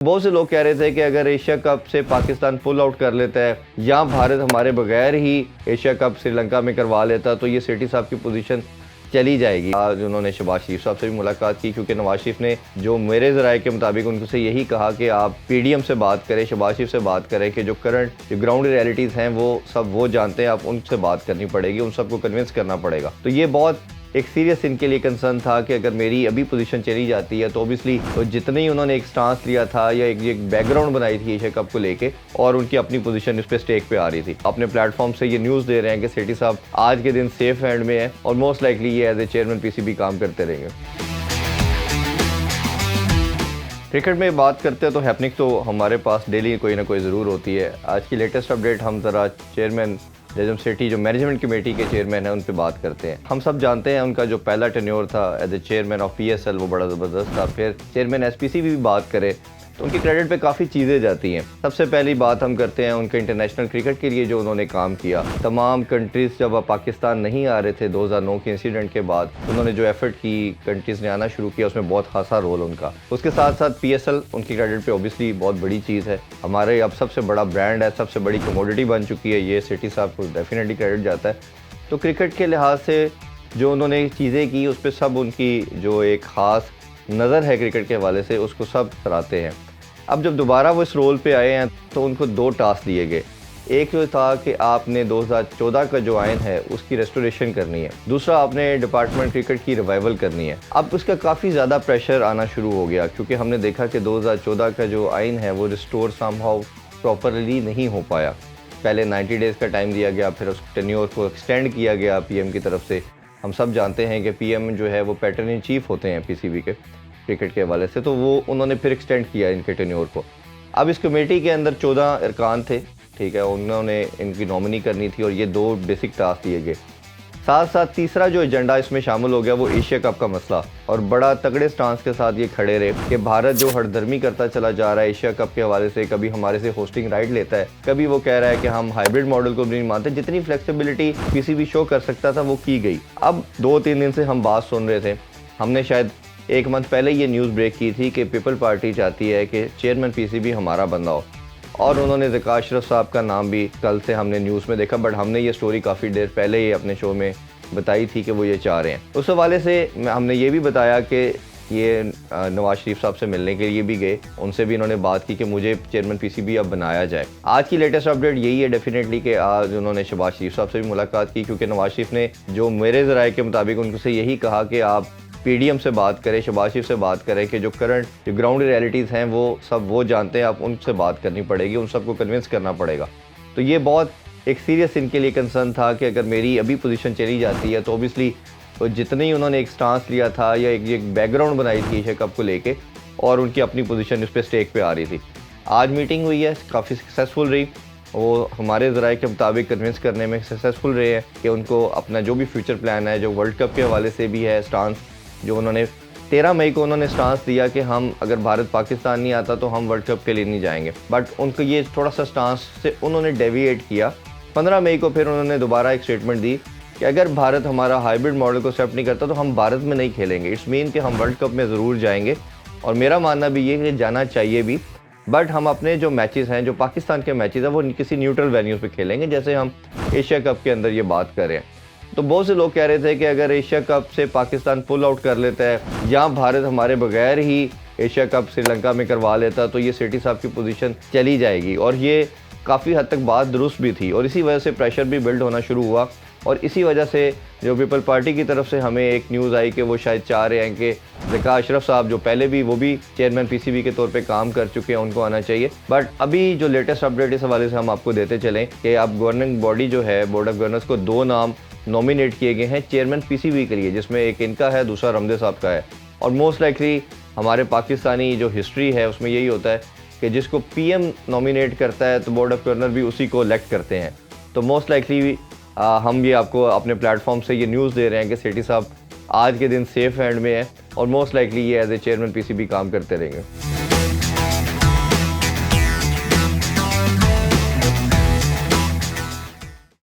बहुत से लोग कह रहे थे कि अगर एशिया कप से पाकिस्तान पुल आउट कर लेता है या भारत हमारे बगैर ही एशिया कप श्रीलंका में करवा लेता तो ये सेठी साहब की पोजीशन चली जाएगी। आज उन्होंने शहबाज शरीफ साहब से भी मुलाकात की, क्योंकि नवाज शरीफ ने जो मेरे ज़राए के मुताबिक उनसे यही कहा कि आप पीडीएम से बात करें, शहबाज शरीफ से बात करें कि जो करंट जो ग्राउंड रियलिटीज़ हैं वो सब वो जानते हैं, आप उनसे बात करनी पड़ेगी, उन सबको कन्विंस करना पड़ेगा। तो ये बहुत एक सीरियस इनके लिए कंसर्न था कि अगर मेरी अभी पोजीशन चली जाती है तो ऑब्वियसली तो जितने ही उन्होंने एक स्टांस लिया था या एक बैकग्राउंड बनाई थी एशिया कप को लेके और उनकी अपनी पोजीशन इस पे स्टेक पे आ रही थी, अपने प्लेटफॉर्म से ये न्यूज़ दे रहे हैं कि सेठी साहब आज के दिन सेफ हैंड में है और मोस्ट लाइकली ये एज ए चेयरमैन पीसीबी काम करते रहेंगे। क्रिकेट में बात करते हैं तो हैपनिंग तो हमारे पास डेली कोई ना कोई ज़रूर होती है। आज की लेटेस्ट अपडेट हम ज़रा चेयरमैन जजम सेठी जो मैनेजमेंट कमेटी के चेयरमैन हैं उन पे बात करते हैं। हम सब जानते हैं उनका जो पहला टेन्योर था as a chairman of PSL वो बड़ा ज़बरदस्त था। फिर चेयरमैन एसपीसी भी बात करें तो उनके क्रेडिट पे काफ़ी चीज़ें जाती हैं। सबसे पहली बात हम करते हैं उनके इंटरनेशनल क्रिकेट के लिए जो उन्होंने काम किया। तमाम कंट्रीज़ जब पाकिस्तान नहीं आ रहे थे 2009 के इंसिडेंट के बाद, उन्होंने जो एफर्ट की कंट्रीज़ ने आना शुरू किया उसमें बहुत खासा रोल उनका। उसके साथ साथ पीएसएल उनकी क्रेडिट पे ऑब्वियसली बहुत बड़ी चीज़ है, हमारे अब सबसे बड़ा ब्रांड है, सबसे बड़ी कमोडिटी बन चुकी है, ये सेठी साहब को डेफिनेटली क्रेडिट जाता है। तो क्रिकेट के लिहाज से जो उन्होंने चीज़ें की उस पर सब उनकी जो एक ख़ास नज़र है क्रिकेट के हवाले से उसको सब सराहते हैं। अब जब दोबारा वो इस रोल पे आए हैं तो उनको दो टास्क दिए गए। एक जो था कि आपने 2014 का जो आइन है उसकी रेस्टोरेशन करनी है, दूसरा आपने डिपार्टमेंट क्रिकेट की रिवाइवल करनी है। अब उसका काफ़ी ज़्यादा प्रेशर आना शुरू हो गया, क्योंकि हमने देखा कि 2014 का जो आइन है वो रिस्टोर समहाउ प्रॉपरली नहीं हो पाया। पहले 90 डेज़ का टाइम दिया गया, फिर उस टेन्योर को एक्सटेंड किया गया पीएम की तरफ से। हम सब जानते हैं कि पीएम जो है वो पैटर्न इन चीफ होते हैं पीसीबी के क्रिकेट के हवाले से, तो वो उन्होंने फिर एक्सटेंड किया इनके टेन्योर को। अब इस कमेटी के अंदर 14 अरकान थे, ठीक है, उन्होंने इनकी नॉमिनी करनी थी और ये दो बेसिक टास्क दिए गए। साथ साथ तीसरा जो एजेंडा इसमें शामिल हो गया वो एशिया कप का मसला, और बड़ा तगड़े स्टांस के साथ ये खड़े रहे कि भारत जो हरदर्मी करता चला जा रहा है एशिया कप के हवाले से, कभी हमारे से होस्टिंग राइट लेता है, कभी वो कह रहा है कि हम हाइब्रिड मॉडल को भी नहीं मानते। जितनी फ्लेक्सिबिलिटी पीसीबी शो कर सकता था वो की गई। अब 2-3 दिन से हम बात सुन रहे थे, हमने शायद एक मंथ पहले ये न्यूज़ ब्रेक की थी कि पीपल पार्टी चाहती है कि चेयरमैन पीसीबी हमारा बंदा हो, और उन्होंने ज़का अशरफ साहब का नाम भी कल से हमने न्यूज़ में देखा, बट हमने ये स्टोरी काफ़ी देर पहले ही अपने शो में बताई थी कि वो ये चाह रहे हैं। उस हवाले से हमने ये भी बताया कि ये नवाज शरीफ साहब से मिलने के लिए भी गए, उनसे भी इन्होंने बात की कि मुझे चेयरमैन पीसीबी अब बनाया जाए। आज की लेटेस्ट अपडेट यही है डेफिनेटली कि आज उन्होंने शहबाज शरीफ साहब से भी मुलाकात की, क्योंकि नवाज शरीफ ने जो मेरे ज़राए के मुताबिक उनसे यही कहा कि आप पीडीएम से बात करें, शहबाज शरीफ से बात करें कि जो करंट जो ग्राउंड रियलिटीज़ हैं वो सब वो जानते हैं, आप उनसे बात करनी पड़ेगी, उन सबको कन्विंस करना पड़ेगा। तो ये बहुत एक सीरियस इनके लिए कंसर्न था कि अगर मेरी अभी पोजीशन चली जाती है तो ऑब्वियसली तो जितने ही उन्होंने एक स्टांस लिया था या एक बैकग्राउंड बनाई थी एशिया कप को लेके और उनकी अपनी पोजीशन इस पे स्टेक पे आ रही थी। आज मीटिंग हुई है, काफ़ी सक्सेसफुल रही, वो हमारे ज़राए के मुताबिक कन्विंस करने में सक्सेसफुल रहे हैं कि उनको अपना जो भी फ्यूचर प्लान है, जो वर्ल्ड कप के हवाले से भी है स्टांस, जो उन्होंने 13 मई को उन्होंने स्टांस दिया कि हम अगर भारत पाकिस्तान नहीं आता तो हम वर्ल्ड कप के लिए नहीं जाएंगे, बट उनको ये थोड़ा सा स्टांस से उन्होंने डेविएट किया। 15 मई को फिर उन्होंने दोबारा एक स्टेटमेंट दी कि अगर भारत हमारा हाइब्रिड मॉडल को एक्सेप्ट नहीं करता तो हम भारत में नहीं खेलेंगे। इट्स मीन कि हम वर्ल्ड कप में ज़रूर जाएंगे, और मेरा मानना भी ये है कि जाना चाहिए भी, बट हम अपने जो मैचेस हैं, जो पाकिस्तान के मैचेस हैं, वो किसी न्यूट्रल वेन्यूज़ पे खेलेंगे, जैसे हम एशिया कप के अंदर ये बात कर रहे हैं। तो बहुत से लोग कह रहे थे कि अगर एशिया कप से पाकिस्तान पुल आउट कर लेता है या भारत हमारे बगैर ही एशिया कप श्रीलंका में करवा लेता तो ये सेठी साहब की पोजीशन चली जाएगी, और ये काफ़ी हद तक बात दुरुस्त भी थी, और इसी वजह से प्रेशर भी बिल्ड होना शुरू हुआ। और इसी वजह से जो पीपल पार्टी की तरफ से हमें एक न्यूज़ आई कि वो शायद चाह रहे हैं कि ज़का अशरफ साहब जो पहले भी वो भी चेयरमैन पीसीबी के तौर पे काम कर चुके हैं, उनको आना चाहिए। बट अभी जो लेटेस्ट अपडेट इस हवाले से हम आपको देते चलें कि अब गवर्निंग बॉडी जो है बोर्ड ऑफ गवर्नर्स को 2 नाम नॉमिनेट किए गए हैं चेयरमैन पीसीबी के लिए, जिसमें एक इनका है, दूसरा रमदे साहब का है। और मोस्ट लाइकली हमारे पाकिस्तानी जो हिस्ट्री है उसमें यही होता है कि जिसको पीएम नॉमिनेट करता है तो बोर्ड ऑफ गवर्नर भी उसी को इलेक्ट करते हैं। तो मोस्ट लाइकली हम ये आपको अपने प्लेटफॉर्म से ये न्यूज़ दे रहे हैं कि सेठी साहब आज के दिन सेफ हैंड में है और मोस्ट लाइकली ये एज ए चेयरमैन पीसीबी काम करते रहेंगे।